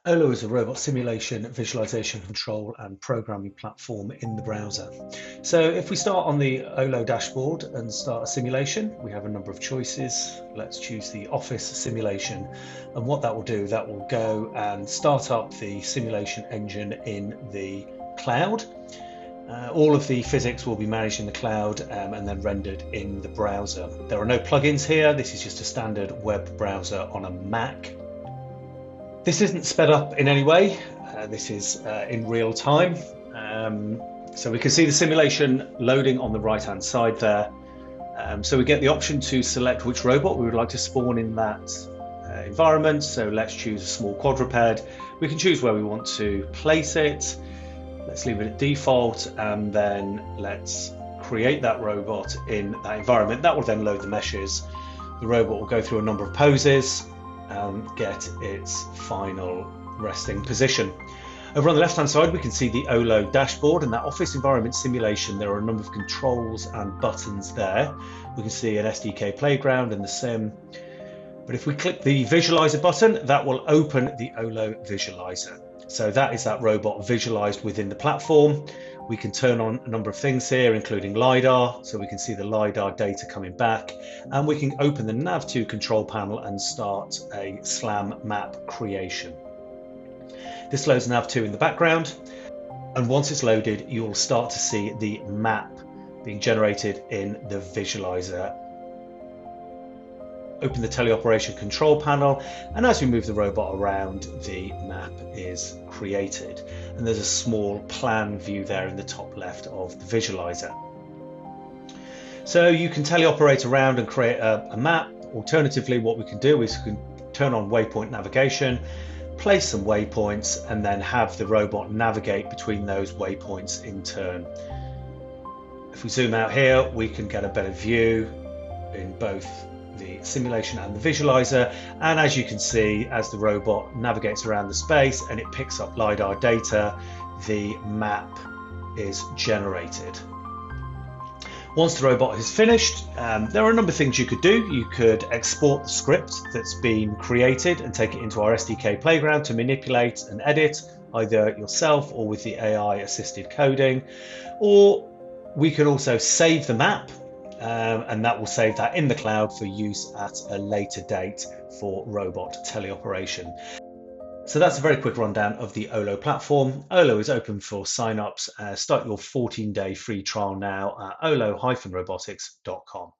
OLO is a robot simulation, visualization, control, and programming platform in the browser. So if we start on the OLO dashboard and start a simulation, we have a number of choices. Let's choose the office simulation. And what that will do, that will go and start up the simulation engine in the cloud. All of the physics will be managed in the cloud and then rendered in the browser. There are no plugins here. This is just a standard web browser on a Mac. This isn't sped up in any way. This is in real time. So we can see the simulation loading on the right-hand side there. So we get the option to select which robot we would like to spawn in that environment. So let's choose a small quadruped. We can choose where we want to place it. Let's leave it at default, and then let's create that robot in that environment. That will then load the meshes. The robot will go through a number of poses and get its final resting position. Over on the left hand side we can see the OLO dashboard and that office environment simulation. There are a number of controls and buttons there. We can see an SDK playground and the sim. But if we click the visualizer button, that will open the OLO visualizer. So that is that robot visualized within the platform. We can turn on a number of things here, including LiDAR, so we can see the LiDAR data coming back, and we can open the Nav2 control panel and start a SLAM map creation. This loads Nav2 in the background, and once it's loaded, you'll start to see the map being generated in the visualizer. Open the teleoperation control panel, and as we move the robot around, the map is created. And there's a small plan view there in the top left of the visualizer. So you can teleoperate around and create a map. Alternatively, what we can do is we can turn on waypoint navigation, place some waypoints, and then have the robot navigate between those waypoints in turn. If we zoom out here, we can get a better view in both the simulation and the visualizer, and as you can see, as the robot navigates around the space and it picks up LiDAR data, the map is generated. Once the robot is finished, there are a number of things you could do. You could export the script that's been created and take it into our SDK playground to manipulate and edit, either yourself or with the AI assisted coding, or we can also save the map, and that will save that in the cloud for use at a later date for robot teleoperation. So that's a very quick rundown of the OLO platform. OLO is open for sign-ups. Start your 14-day free trial now at olo-robotics.com.